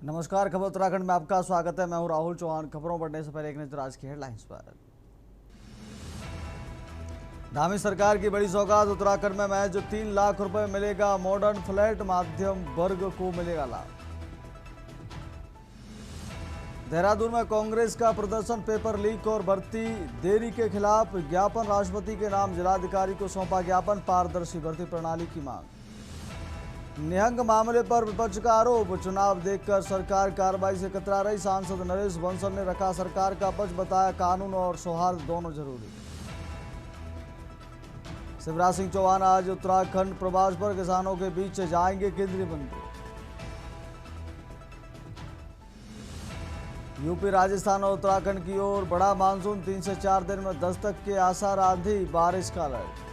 नमस्कार, खबर उत्तराखंड में आपका स्वागत है। मैं हूं राहुल चौहान। खबरों बढ़ने से पहले एक नजर आज की हेडलाइंस पर। धामी सरकार की बड़ी सौगात, उत्तराखंड में महज 3 लाख रुपए मिलेगा मॉडर्न फ्लैट, माध्यम वर्ग को मिलेगा लाभ। देहरादून में कांग्रेस का प्रदर्शन, पेपर लीक और भर्ती देरी के खिलाफ ज्ञापन, राष्ट्रपति के नाम जिलाधिकारी को सौंपा ज्ञापन, पारदर्शी भर्ती प्रणाली की मांग। निहंग मामले पर विपक्ष का आरोप, चुनाव देखकर सरकार कार्रवाई से कतरा रही, सांसद नरेश बंसल ने रखा सरकार का पक्ष, बताया कानून और सौहार्द दोनों जरूरी। शिवराज सिंह चौहान आज उत्तराखंड प्रवास पर, किसानों के बीच जाएंगे केंद्रीय मंत्री। यूपी, राजस्थान और उत्तराखंड की ओर बड़ा मानसून, 3 से 4 दिन में दस्तक के आसार, आंधी बारिश का अलर्ट।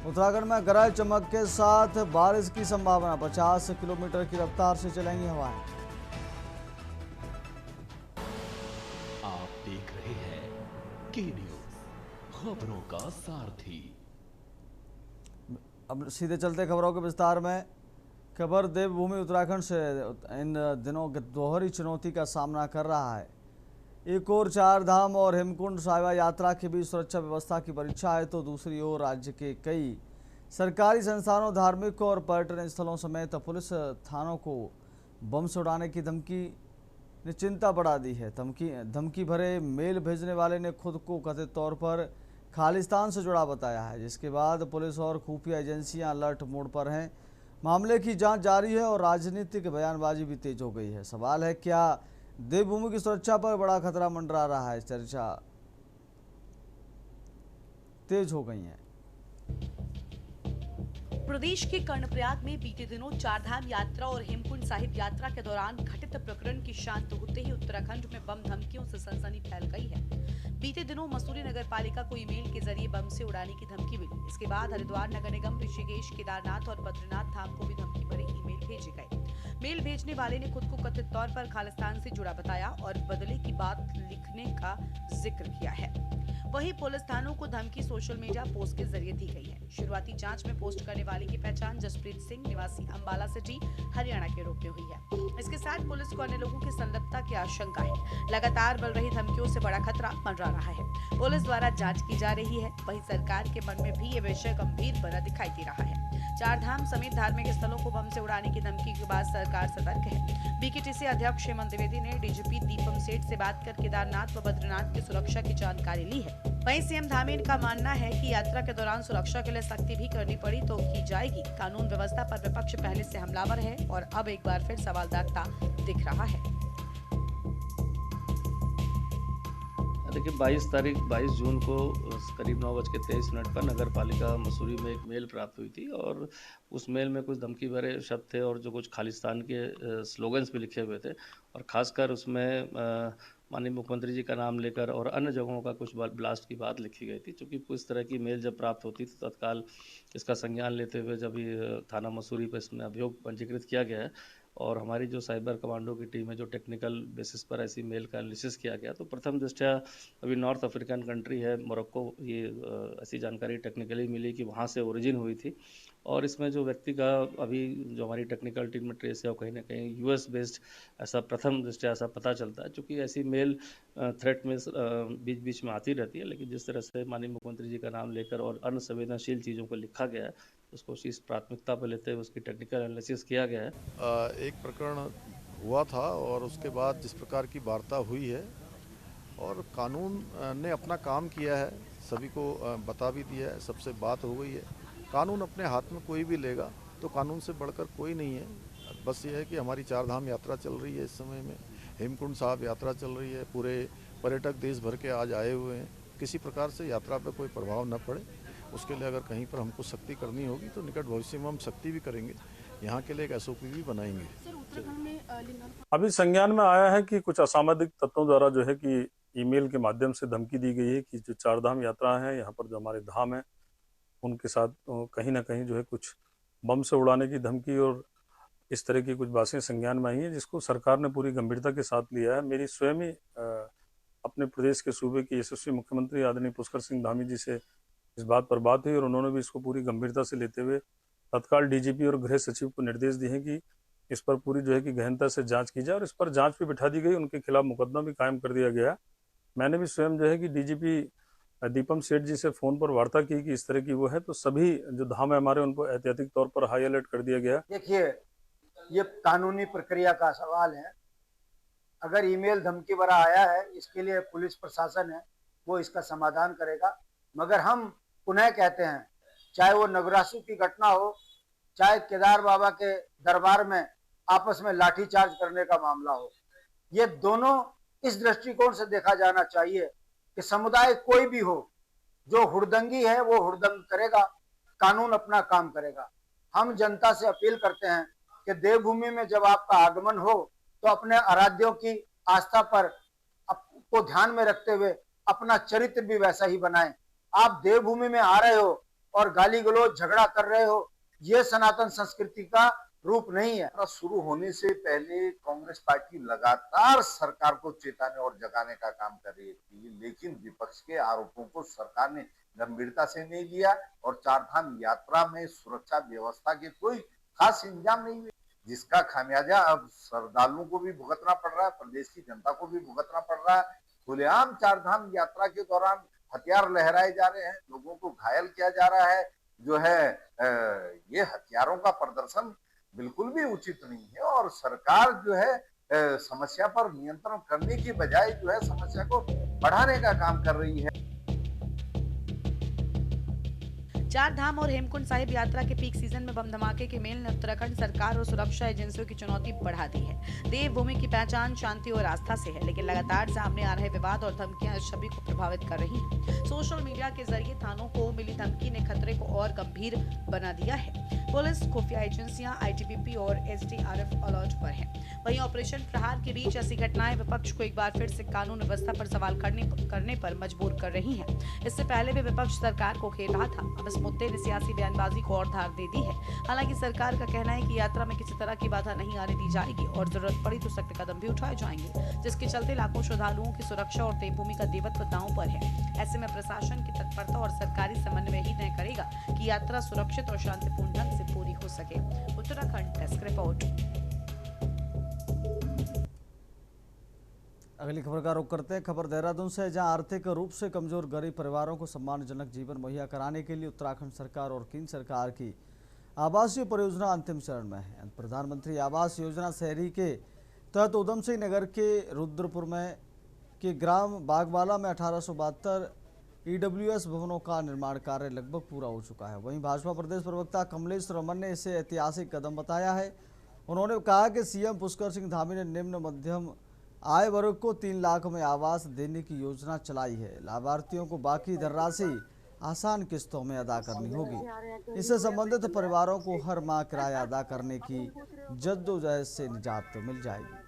उत्तराखंड में गरज चमक के साथ बारिश की संभावना, 50 किलोमीटर की रफ्तार से चलेंगी हवाएं। आप देख रहे हैं के न्यूज, खबरों का सारथी। अब सीधे चलते खबरों के विस्तार में। खबर देवभूमि उत्तराखंड से इन दिनों दोहरी चुनौती का सामना कर रहा है। एक ओर चार धाम और हेमकुंड साहिब यात्रा के बीच सुरक्षा व्यवस्था की परीक्षा है, तो दूसरी ओर राज्य के कई सरकारी संस्थानों, धार्मिक और पर्यटन स्थलों समेत पुलिस थानों को बम से उड़ाने की धमकी ने चिंता बढ़ा दी है। धमकी भरे मेल भेजने वाले ने खुद को कथित तौर पर खालिस्तान से जुड़ा बताया है, जिसके बाद पुलिस और खुफिया एजेंसियां अलर्ट मोड पर हैं। मामले की जांच जारी है और राजनीतिक बयानबाजी भी तेज हो गई है। सवाल है, क्या देवभूमि की सुरक्षा पर बड़ा खतरा मंडरा रहा है? चर्चा तेज हो गई है। प्रदेश के कर्णप्रयाग में बीते दिनों चारधाम यात्रा और हेमकुंड साहिब यात्रा के दौरान घटित प्रकरण की शांत होते ही उत्तराखंड में बम धमकियों से सनसनी फैल गई है। बीते दिनों मसूरी नगर पालिका को ईमेल के जरिए बम से उड़ाने की धमकी मिली। इसके बाद हरिद्वार नगर निगम, ऋषिकेश, केदारनाथ और बद्रीनाथ धाम को भी धमकी भरे ईमेल भेजे गए। मेल भेजने वाले ने खुद को कथित तौर पर खालिस्तान से जुड़ा बताया और बदले की बात लिखने का जिक्र किया है। वहीं पुलिस थानों को धमकी सोशल मीडिया पोस्ट के जरिए दी गई है। शुरुआती जांच में पोस्ट करने वाले की पहचान जसप्रीत सिंह, निवासी अंबाला सिटी, हरियाणा के रूप में हुई है। इसके साथ पुलिस को अन्य लोगों की संलिप्तता की आशंका है। लगातार बढ़ रही धमकियों से बड़ा खतरा मंडरा रहा है। पुलिस द्वारा जांच की जा रही है। वहीं सरकार के मन में भी ये विषय गंभीर बना दिखाई दे रहा है। चारधाम समेत धार्मिक स्थलों को बम से उड़ाने की धमकी के बाद सरकार सतर्क है। बीकेटीसी अध्यक्ष हेमंत द्विवेदी ने डीजीपी दीपम सेठ से बात कर केदारनाथ व बद्रीनाथ की सुरक्षा की जानकारी ली है। वहीं सीएम धामीर का मानना है कि यात्रा के दौरान सुरक्षा के लिए सख्ती भी करनी पड़ी तो की जाएगी। कानून व्यवस्था पर विपक्ष पहले से हमलावर है और अब एक बार फिर सवाल दागता दिख रहा है। देखिए 22 जून को करीब 9:23 पर नगर पालिका मसूरी में एक मेल प्राप्त हुई थी और उस मेल में कुछ धमकी भरे शब्द थे और जो कुछ खालिस्तान के स्लोगन्स भी लिखे हुए थे और ख़ासकर उसमें माननीय मुख्यमंत्री जी का नाम लेकर और अन्य जगहों का कुछ ब्लास्ट की बात लिखी गई थी। चूँकि इस तरह की मेल जब प्राप्त होती थी तत्काल इसका संज्ञान लेते हुए जब ये थाना मसूरी पर इसमें अभियोग पंजीकृत किया गया है और हमारी जो साइबर कमांडो की टीम है, जो टेक्निकल बेसिस पर ऐसी मेल का एनालिसिस किया गया, तो प्रथम दृष्टया अभी नॉर्थ अफ्रीकन कंट्री है मोरक्को, ये ऐसी जानकारी टेक्निकली मिली कि वहाँ से ओरिजिन हुई थी और इसमें जो व्यक्ति का अभी जो हमारी टेक्निकल टीम में ट्रेस है वो कहीं ना कहीं यूएस बेस्ड ऐसा प्रथम दृष्टया ऐसा पता चलता है। चूँकि ऐसी मेल थ्रेट में बीच बीच में आती रहती है, लेकिन जिस तरह से माननीय मुख्यमंत्री जी का नाम लेकर और अन्य संवेदनशील चीज़ों को लिखा गया है उसको इस प्राथमिकता पर लेते हुए उसकी टेक्निकल एनालिसिस किया गया है। एक प्रकरण हुआ था और उसके बाद जिस प्रकार की वार्ता हुई है और कानून ने अपना काम किया है, सभी को बता भी दिया है, सबसे बात हो गई है। कानून अपने हाथ में कोई भी लेगा तो कानून से बढ़कर कोई नहीं है। बस ये है कि हमारी चारधाम यात्रा चल रही है, इस समय में हेमकुंड साहिब यात्रा चल रही है, पूरे पर्यटक देश भर के आज आए हुए हैं। किसी प्रकार से यात्रा पर कोई प्रभाव न पड़े, उसके लिए अगर कहीं पर हमको सख्ती करनी होगी तो निकट भविष्य में हम सख्ती भी करेंगे। यहाँ के लिए एक एसओपी भी बनाएंगे। अभी संज्ञान में आया है कि कुछ असामाजिक तत्वों द्वारा जो है कि ईमेल के माध्यम से धमकी दी गई है कि जो चारधाम यात्रा है, यहाँ पर जो हमारे धाम है उनके साथ कहीं ना कहीं जो है कुछ बम से उड़ाने की धमकी और इस तरह की कुछ बातें संज्ञान में आई हैं, जिसको सरकार ने पूरी गंभीरता के साथ लिया है। मेरी स्वयं ही अपने प्रदेश के सूबे के यशस्वी मुख्यमंत्री आदरणीय पुष्कर सिंह धामी जी से इस बात पर बात हुई और उन्होंने भी इसको पूरी गंभीरता से लेते हुए तत्काल डीजीपी और गृह सचिव को निर्देश दिए हैं कि इस पर पूरी जो है कि गहनता से जांच की जाए और इस पर जांच भी बिठा दी गई, उनके खिलाफ मुकदमा भी कायम कर दिया गया। मैंने भी स्वयं जो है कि डीजीपी दीपम सेठ जी से फोन पर वार्ता की कि इस तरह की वो है, तो सभी जो धाम है हमारे उनको एहतियाती तौर पर हाई अलर्ट कर दिया गया। देखिए, ये कानूनी प्रक्रिया का सवाल है। अगर ईमेल धमकी भरा आया है, इसके लिए पुलिस प्रशासन है, वो इसका समाधान करेगा। मगर हम पुनः कहते हैं, चाहे वो नगरासू की घटना हो, चाहे केदार बाबा के दरबार में आपस में लाठीचार्ज करने का मामला हो, ये दोनों इस दृष्टिकोण से देखा जाना चाहिए कि समुदाय कोई भी हो, जो हुड़दंगी है वो हुड़दंग करेगा, कानून अपना काम करेगा। हम जनता से अपील करते हैं कि देवभूमि में जब आपका आगमन हो तो अपने आराध्यों की आस्था पर को ध्यान में रखते हुए अपना चरित्र भी वैसा ही बनाएं। आप देवभूमि में आ रहे हो और गाली गलौज झगड़ा कर रहे हो, ये सनातन संस्कृति का रूप नहीं है। शुरू होने से पहले कांग्रेस पार्टी लगातार सरकार को चेताने और जगाने का काम कर रही थी, लेकिन विपक्ष के आरोपों को सरकार ने गंभीरता से नहीं लिया और चारधाम यात्रा में सुरक्षा व्यवस्था के कोई खास इंतजाम नहीं हुए, जिसका खामियाजा अब श्रद्धालुओं को भी भुगतना पड़ रहा है, प्रदेश की जनता को भी भुगतना पड़ रहा है। खुलेआम चारधाम यात्रा के दौरान हथियार लहराए जा रहे हैं, लोगों को घायल किया जा रहा है। जो है ये हथियारों का प्रदर्शन बिल्कुल भी उचित नहीं है और सरकार जो है समस्या पर नियंत्रण करने की बजाय जो है समस्या को बढ़ाने का काम कर रही है। चार धाम और हेमकुंड साहिब यात्रा के पीक सीजन में बम धमाके के मेल ने उत्तराखंड सरकार और सुरक्षा एजेंसियों की चुनौती बढ़ा दी है। देवभूमि की पहचान शांति और आस्था से है, लेकिन लगातार सामने आ रहे विवाद और धमकियां इस छवि को प्रभावित कर रही हैं। सोशल मीडिया के जरिए थानों को मिली धमकी ने खतरे को और गंभीर बना दिया है। पुलिस, खुफिया एजेंसियां, ITBP और SDRF अलर्ट पर है। वहीं ऑपरेशन प्रहार के बीच ऐसी घटनाएं विपक्ष को एक बार फिर से कानून व्यवस्था पर सवाल करने पर मजबूर कर रही हैं। इससे पहले भी विपक्ष सरकार को घेर रहा था, अब इस मुद्दे ने सियासी बयानबाजी को और धार दे दी है। हालांकि सरकार का कहना है कि यात्रा में किसी तरह की बाधा नहीं आने दी जाएगी और जरूरत पड़ी तो सख्त कदम भी उठाए जाएंगे, जिसके चलते लाखों श्रद्धालुओं की सुरक्षा और देवभूमि का देवत्व दांव पर है। ऐसे में प्रशासन की तत्परता और सरकारी समन्वय ही तय करेगा कि यात्रा सुरक्षित और शांतिपूर्ण ढंग से पूरी हो सके। Uttarakhand desk report. अगली खबर का रुख करते हैं खबर देहरादून से, जहां आर्थिक रूप से कमजोर गरीब परिवारों को सम्मानजनक जीवन मुहैया कराने के लिए उत्तराखंड सरकार और केंद्र सरकार की आवासीय परियोजना अंतिम चरण में है। प्रधानमंत्री आवास योजना शहरी के तहत उधम सिंह नगर के रुद्रपुर में के ग्राम बागवाला में 1872 EWS भवनों का निर्माण कार्य लगभग पूरा हो चुका है। वहीं भाजपा प्रदेश प्रवक्ता कमलेश रमन ने इसे ऐतिहासिक कदम बताया है। उन्होंने कहा कि CM पुष्कर सिंह धामी ने निम्न मध्यम आय वर्ग को 3 लाख में आवास देने की योजना चलाई है। लाभार्थियों को बाकी धनराशि आसान किस्तों में अदा करनी होगी। इससे संबंधित परिवारों को हर माह किराया अदा करने की जद्दोजहद से निजात मिल जाएगी।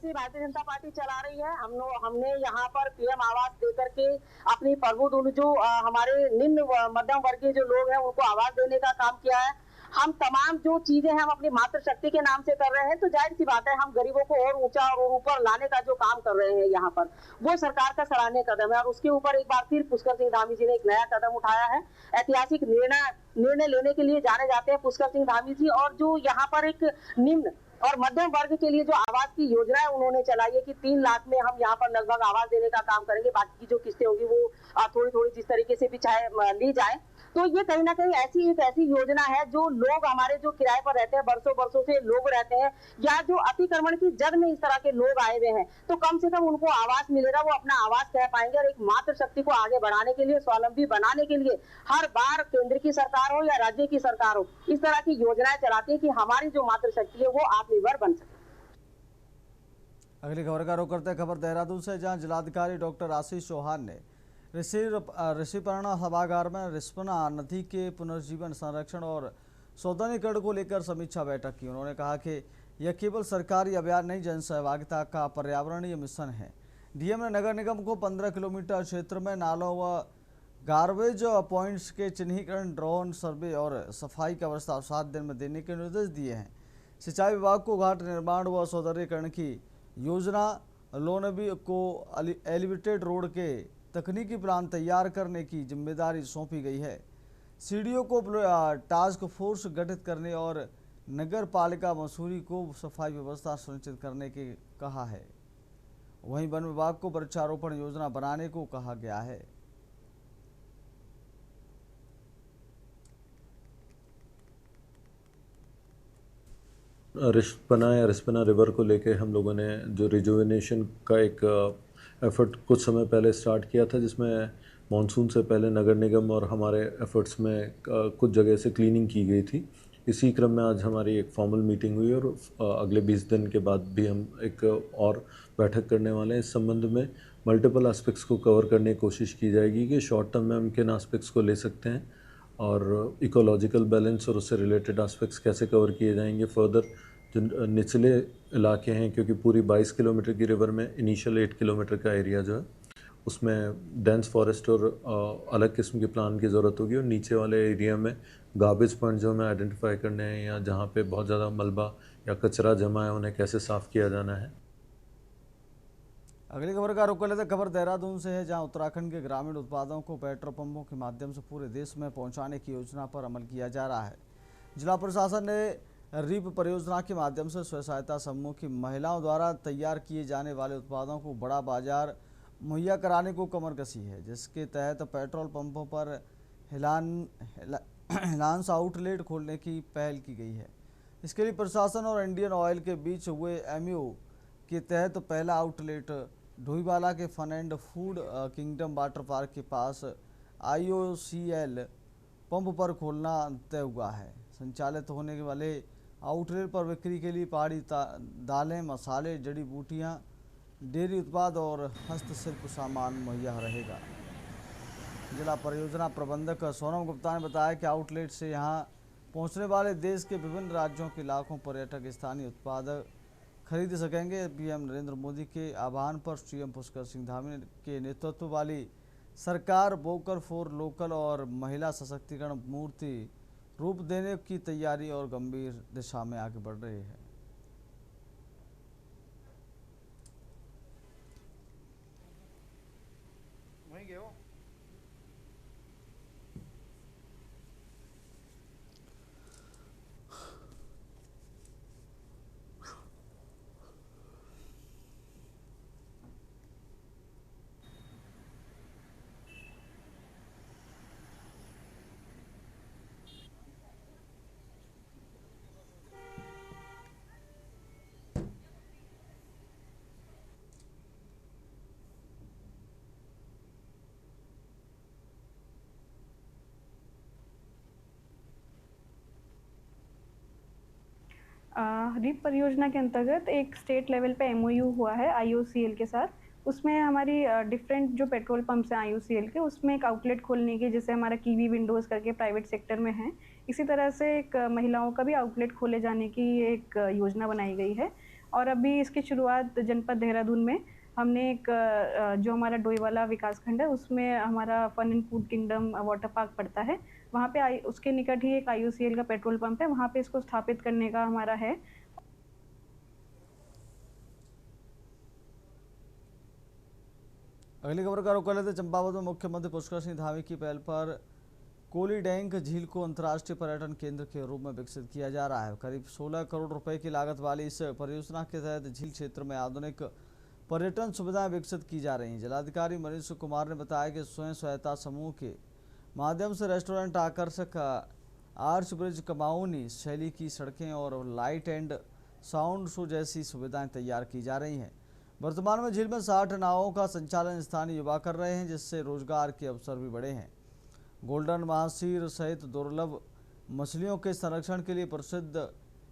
भारतीय जनता पार्टी चला रही है। हमने यहाँ पर PM आवास देकर के अपनी प्रबुद्ध जो हमारे निम्न मध्यम वर्गीय जो लोग हैं उनको आवास देने का काम किया है। हम तमाम जो चीजें हम अपनी मातृशक्ति के नाम से कर रहे हैं, तो जाहिर सी बात है हम गरीबों को और ऊंचा और ऊपर लाने का जो काम कर रहे हैं यहाँ पर, वो सरकार का सराहनीय कदम है। और उसके ऊपर एक बार फिर पुष्कर सिंह धामी जी ने एक नया कदम उठाया है। ऐतिहासिक निर्णय लेने के लिए जाने जाते हैं पुष्कर सिंह धामी जी, और जो यहाँ पर एक निम्न और मध्यम वर्ग के लिए जो आवास की योजना है उन्होंने चलाई है कि 3 लाख में हम यहाँ पर लगभग आवास देने का काम करेंगे। बाकी की जो किस्तें होगी वो थोड़ी थोड़ी जिस तरीके से भी चाहे ली जाए। तो ये कहीं ना कहीं ऐसी योजना है जो लोग हमारे जो किराए पर रहते हैं, बरसों से लोग रहते हैं, या जो अतिक्रमण की जद में इस तरह के लोग आए हुए हैं, तो कम से कम उनको आवास मिलेगा, वो अपना आवास कह पाएंगे। और एक मातृशक्ति को आगे बढ़ाने के लिए, स्वावलंबी बनाने के लिए हर बार केंद्र की सरकार हो या राज्य की सरकार हो, इस तरह की योजनाएं चलाती है कि हमारी जो मातृशक्ति है वो आत्मनिर्भर बन सके। अगली खबर का रुख करते हैं खबर देहरादून से, जहां जिलाधिकारी डॉक्टर आशीष चौहान ने ऋषिपर्णा सभागार में रिस्पना नदी के पुनर्जीवन, संरक्षण और सौंदर्यीकरण को लेकर समीक्षा बैठक की। उन्होंने कहा कि यह केवल सरकारी अभियान नहीं, जन सहभागिता का पर्यावरणीय मिशन है। DM ने नगर निगम को 15 किलोमीटर क्षेत्र में नालों व गार्बेज पॉइंट्स के चिन्हीकरण, ड्रोन सर्वे और सफाई का प्रस्ताव 7 दिन में देने के निर्देश दिए हैं। सिंचाई विभाग को घाट निर्माण व सौंदर्यीकरण की योजना लोनबी को एलिवेटेड रोड के तकनीकी प्लान तैयार करने की जिम्मेदारी सौंपी गई है। सीडीओ को टास्क फोर्स गठित करने और नगर पालिका मसूरी को सफाई व्यवस्था सुनिश्चित करने के कहा है। वहीं वन विभाग को वृक्षारोपण योजना बनाने को कहा गया है। रिस्पना रिवर को लेके हम लोगों ने जो रिजुविनेशन का एक एफर्ट कुछ समय पहले स्टार्ट किया था, जिसमें मॉनसून से पहले नगर निगम और हमारे एफर्ट्स में कुछ जगह से क्लीनिंग की गई थी। इसी क्रम में आज हमारी एक फॉर्मल मीटिंग हुई और अगले 20 दिन के बाद भी हम एक और बैठक करने वाले हैं। इस संबंध में मल्टीपल एस्पेक्ट्स को कवर करने की कोशिश की जाएगी कि शॉर्ट टर्म में हम किन एस्पेक्ट्स को ले सकते हैं और इकोलॉजिकल बैलेंस और उससे रिलेटेड एस्पेक्ट्स कैसे कवर किए जाएंगे। फर्दर जो निचले इलाके हैं, क्योंकि पूरी 22 किलोमीटर की रिवर में इनिशियल 8 किलोमीटर का एरिया जो है उसमें डेंस फॉरेस्ट और अलग किस्म के प्लान की ज़रूरत होगी और नीचे वाले एरिया में गार्बेज पॉइंट जो हमें आइडेंटिफाई करने हैं या जहाँ पे बहुत ज़्यादा मलबा या कचरा जमा है उन्हें कैसे साफ़ किया जाना है। अगली खबर का रुख कर लेते हैं। खबर देहरादून से है, जहां उत्तराखंड के ग्रामीण उत्पादों को पेट्रोल पंपों के माध्यम से पूरे देश में पहुंचाने की योजना पर अमल किया जा रहा है। जिला प्रशासन ने रीप परियोजना के माध्यम से स्वयं सहायता समूह की महिलाओं द्वारा तैयार किए जाने वाले उत्पादों को बड़ा बाजार मुहैया कराने को कमर कसी है, जिसके तहत पेट्रोल पंपों पर हिलांस आउटलेट खोलने की पहल की गई है। इसके लिए प्रशासन और इंडियन ऑयल के बीच हुए एमओयू के तहत पहला आउटलेट ढोईवाला के fun and food kingdom water park के पास IOCL पंप पर खोलना तय हुआ है। संचालित होने वाले आउटलेट पर बिक्री के लिए पहाड़ी दालें, मसाले, जड़ी बूटियां, डेयरी उत्पाद और हस्तशिल्प सामान मुहैया रहेगा। जिला परियोजना प्रबंधक सोनम गुप्ता ने बताया कि आउटलेट से यहां पहुंचने वाले देश के विभिन्न राज्यों के लाखों पर्यटक स्थानीय उत्पाद खरीद सकेंगे। पीएम नरेंद्र मोदी के आह्वान पर सीएम पुष्कर सिंह धामी के नेतृत्व वाली सरकार वोकल फॉर लोकल और महिला सशक्तिकरण मूर्ति रूप देने की तैयारी और गंभीर दिशा में आगे बढ़ रही है। रीप परियोजना के अंतर्गत एक स्टेट लेवल पे MOU हुआ है IOCL के साथ। उसमें हमारी डिफरेंट जो पेट्रोल पंप्स हैं IOCL के, उसमें एक आउटलेट खोलने की, जैसे हमारा कीवी विंडोज़ करके प्राइवेट सेक्टर में है, इसी तरह से एक महिलाओं का भी आउटलेट खोले जाने की एक योजना बनाई गई है। और अभी इसकी शुरुआत जनपद देहरादून में हमने एक जो हमारा डोईवाला विकासखंड है उसमें हमारा fun and food kingdom water park पड़ता है, वहाँ पे उसके निकट ही एक IOCL का पेट्रोल पंप है, वहाँ पे इसको स्थापित करने का हमारा है। अगली खबर का रुख कर लेते। चंपावत में मुख्यमंत्री पुष्कर सिंह धामी की पहल पर कोलीडैंक झील को अंतर्राष्ट्रीय पर्यटन केंद्र के रूप में विकसित किया जा रहा है। करीब 16 करोड़ रुपए की लागत वाली इस परियोजना के तहत झील क्षेत्र में आधुनिक पर्यटन सुविधाएं विकसित की जा रही हैं। जिलाधिकारी मनीष कुमार ने बताया कि स्वयं सहायता समूह के माध्यम से रेस्टोरेंट, आकर्षक आर्च ब्रिज, कमाऊनी शैली की सड़कें और लाइट एंड साउंड शो जैसी सुविधाएं तैयार की जा रही हैं। वर्तमान में झील में 60 नावों का संचालन स्थानीय युवा कर रहे हैं, जिससे रोजगार के अवसर भी बढ़े हैं। गोल्डन महासीर सहित दुर्लभ मछलियों के संरक्षण के लिए प्रसिद्ध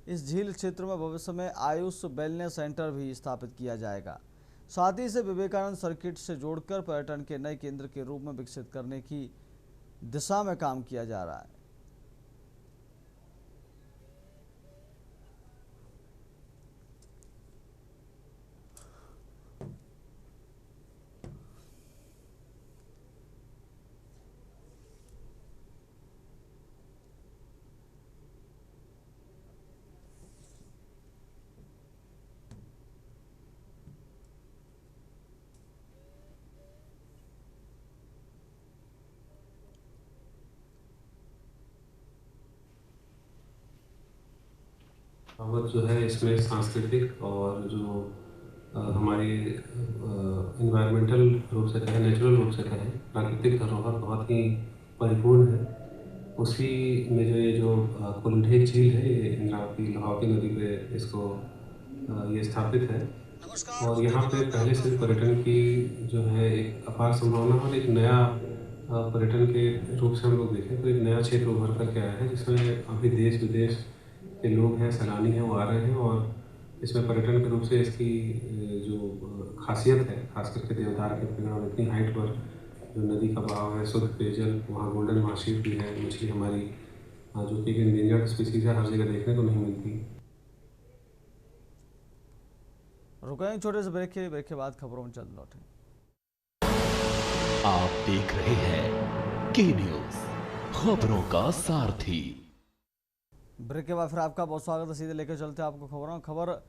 इस झील क्षेत्र में भविष्य में आयुष वेलनेस सेंटर भी स्थापित किया जाएगा। साथ ही इसे विवेकानंद सर्किट से जोड़कर पर्यटन के नए केंद्र के रूप में विकसित करने की दिशा में काम किया जा रहा है। और जो है इसमें सांस्कृतिक और जो हमारी इन्वायरमेंटल रूप से कहें, नेचुरल रूप से कहें, प्राकृतिक धरोहर बहुत ही परिपूर्ण है। उसी में जो कुंडे झील है, ये इंद्रावती लाहौटी नदी पे इसको ये स्थापित है और यहाँ पे पहले से पर्यटन की जो है एक अपार संभावना और एक नया पर्यटन के रूप से हम लोग देखें तो एक नया क्षेत्र उभर कर के आया है, जिसमें अभी देश विदेश के लोग हैं, सैलानी हैं, वो आ रहे हैं और इसमें पर्यटन के रूप से इसकी जो खासियत है, खास करके देवदार के पेड़ और इतनी हाइट पर जो नदी का बहाव है, शुद्ध पेयजल, वहाँ गोल्डन मार्शीप भी है, मछली हमारी जो कि एक इंडेंजर्ड स्पीसीज है, हर जगह देखने को नहीं मिलती। रुकें छोटे से ब्रेक के बाद खबरों में जल्द लौटें। आप देख रहे हैं के न्यूज, खबरों का सारथी। ब्रेक के बाद फिर आपका बहुत स्वागत है। सीधे लेकर चलते हैं आपको खबर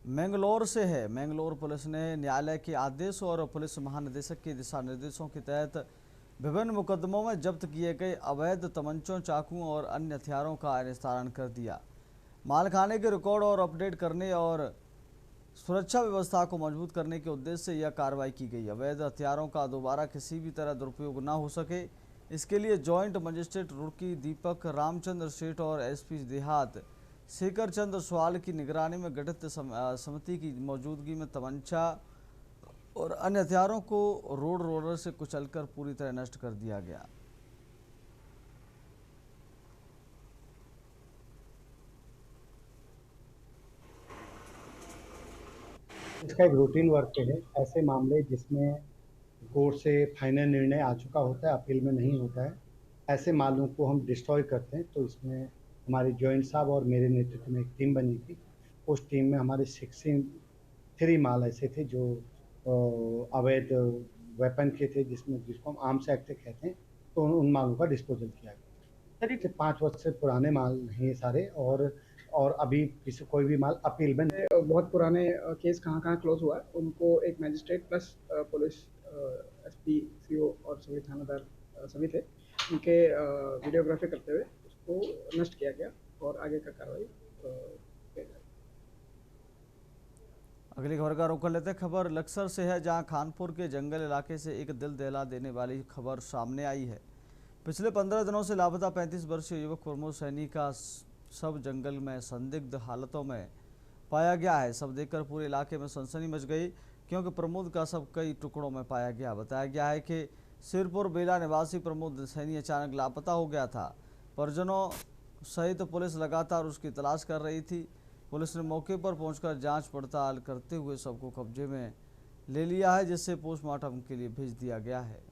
मैंगलोर से है। मैंगलोर पुलिस ने न्यायालय के आदेश और पुलिस महानिदेशक के दिशा निर्देशों के तहत विभिन्न मुकदमों में जब्त किए गए अवैध तमंचों, चाकुओं और अन्य हथियारों का निस्तारण कर दिया। मालखाने के रिकॉर्ड और अपडेट करने और सुरक्षा व्यवस्था को मजबूत करने के उद्देश्य से यह कार्रवाई की गई। अवैध हथियारों का दोबारा किसी भी तरह दुरुपयोग न हो सके, इसके लिए जॉइंट मजिस्ट्रेट रुड़की दीपक रामचंद्र सेठ और एसपी देहात शेखर चंद्र सवाल की निगरानी में गठित समिति की मौजूदगी में तमंचा और अन्य हथियारों को रोड रोलर से कुचलकर पूरी तरह नष्ट कर दिया गया। इसका एक रूटीन वर्क है। ऐसे मामले जिसमें कोर्ट से फाइनल निर्णय आ चुका होता है, अपील में नहीं होता है, ऐसे मालों को हम डिस्ट्रॉय करते हैं। तो इसमें हमारे जॉइंट साहब और मेरे नेतृत्व में एक टीम बनी थी। उस टीम में हमारे 63 माल ऐसे थे जो अवैध वेपन के थे, जिसको हम आर्म्स एक्ट कहते हैं। तो उन मालों का डिस्पोजल किया गया। करीब 5 वर्ष से पुराने माल नहीं ये सारे, और अभी कोई भी माल अपील में। बहुत पुराने केस कहाँ क्लोज हुआ है, उनको एक magistrate plus police SP, CO और सभी थानेदार सभी थे, उनके वीडियोग्राफी करते हुए उसको नष्ट किया गया और आगे का कार्रवाई किया जाएगा। अगली खबर का रुख कर लेते हैं। खबर लक्सर से है, जहां खानपुर के जंगल इलाके से एक दिल दहला देने वाली खबर सामने आई है। पिछले 15 दिनों से लापता 35 वर्षीय युवक प्रमोद सैनी का शव जंगल में संदिग्ध हालतों में पाया गया है। शव देखकर पूरे इलाके में सनसनी मच गई, क्योंकि प्रमोद का शव कई टुकड़ों में पाया गया। बताया गया है कि सिरपुर बेला निवासी प्रमोद सैनी अचानक लापता हो गया था। परिजनों सहित पुलिस लगातार उसकी तलाश कर रही थी। पुलिस ने मौके पर पहुंचकर जांच पड़ताल करते हुए शव को कब्जे में ले लिया है, जिससे पोस्टमार्टम के लिए भेज दिया गया है।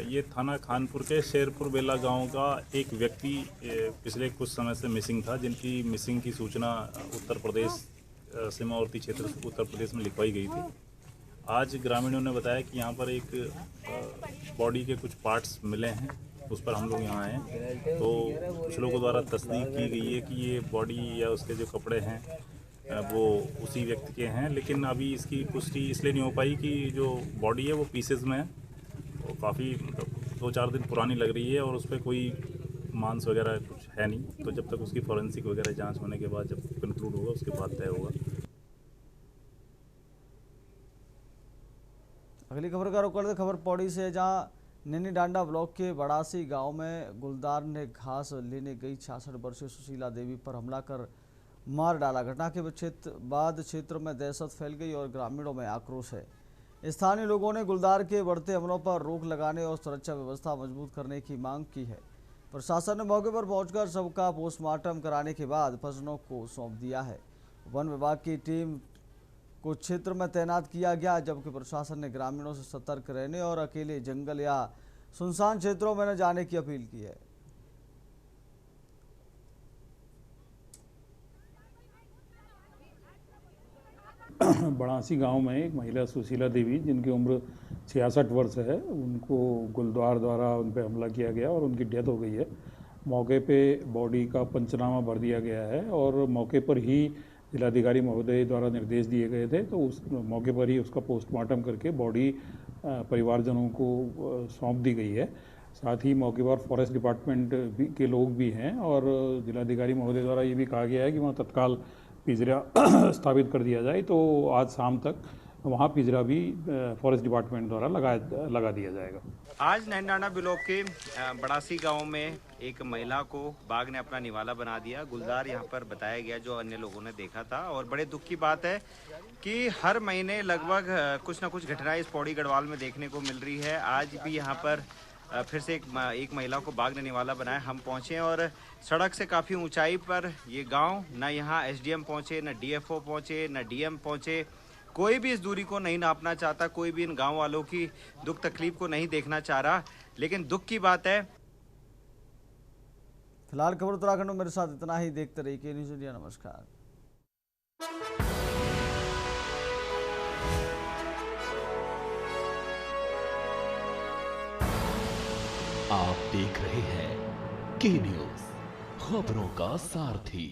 ये थाना खानपुर के शेरपुर बेला गांव का एक व्यक्ति पिछले कुछ समय से मिसिंग था, जिनकी मिसिंग की सूचना उत्तर प्रदेश सीमावर्ती क्षेत्र उत्तर प्रदेश में लिखवाई गई थी। आज ग्रामीणों ने बताया कि यहाँ पर एक बॉडी के कुछ पार्ट्स मिले हैं, उस पर हम लोग यहाँ आए हैं। तो कुछ लोगों द्वारा तस्दीक की गई है कि ये बॉडी या उसके जो कपड़े हैं वो उसी व्यक्ति के हैं, लेकिन अभी इसकी पुष्टि इसलिए नहीं हो पाई कि जो बॉडी है वो पीसेज में है, वो काफ़ी मतलब 2-4 दिन पुरानी लग रही है और उस पर कोई मांस वगैरह कुछ है नहीं। तो जब तक उसकी फॉरेंसिक वगैरह जांच होने के बाद जब कंक्लूड होगा उसके बाद तय होगा। अगली खबर का रुख करते खबर पौड़ी से, जहां नैनी डांडा ब्लॉक के बड़ासी गांव में गुलदार ने घास लेने गई 66 वर्षीय सुशीला देवी पर हमला कर मार डाला। घटना के बाद क्षेत्र में दहशत फैल गई और ग्रामीणों में आक्रोश है। स्थानीय लोगों ने गुलदार के बढ़ते हमलों पर रोक लगाने और सुरक्षा व्यवस्था मजबूत करने की मांग की है। प्रशासन ने मौके पर पहुंचकर शव का पोस्टमार्टम कराने के बाद परिजनों को सौंप दिया है। वन विभाग की टीम को क्षेत्र में तैनात किया गया, जबकि प्रशासन ने ग्रामीणों से सतर्क रहने और अकेले जंगल या सुनसान क्षेत्रों में न जाने की अपील की है। बड़ासी गांव में एक महिला सुशीला देवी जिनकी उम्र 66 वर्ष है, उनको गुलदार द्वारा उन पर हमला किया गया और उनकी डेथ हो गई है। मौके पे बॉडी का पंचनामा भर दिया गया है और मौके पर ही जिलाधिकारी महोदय द्वारा निर्देश दिए गए थे, तो उस मौके पर ही उसका पोस्टमार्टम करके बॉडी परिवारजनों को सौंप दी गई है। साथ ही मौके पर फॉरेस्ट डिपार्टमेंट के लोग भी हैं और जिलाधिकारी महोदय द्वारा ये भी कहा गया है कि वहाँ तत्काल पिंजरा स्थापित कर दिया जाए। तो आज शाम तक वहाँ पिंजरा भी फॉरेस्ट डिपार्टमेंट द्वारा लगा दिया जाएगा। आज नैनाना ब्लॉक के बड़ासी गांव में एक महिला को बाघ ने अपना निवाला बना दिया। गुलदार यहां पर बताया गया जो अन्य लोगों ने देखा था। और बड़े दुख की बात है कि हर महीने लगभग कुछ ना कुछ घटनाएं इस पौड़ी गढ़वाल में देखने को मिल रही है। आज भी यहां पर फिर से एक महिला को बाघ ने निवाला बनाया। हम पहुंचे और सड़क से काफ़ी ऊंचाई पर ये गांव, ना यहाँ एसडीएम पहुंचे, ना डीएफओ पहुंचे, ना डीएम पहुंचे। कोई भी इस दूरी को नहीं नापना चाहता, कोई भी इन गांव वालों की दुख तकलीफ को नहीं देखना चाह रहा। लेकिन दुख की बात है। फिलहाल खबर उत्तराखंड में मेरे साथ इतना ही। देखते रहिए के न्यूज़ इंडिया। नमस्कार। आप देख रहे हैं के न्यूज़, खबरों का सारथी।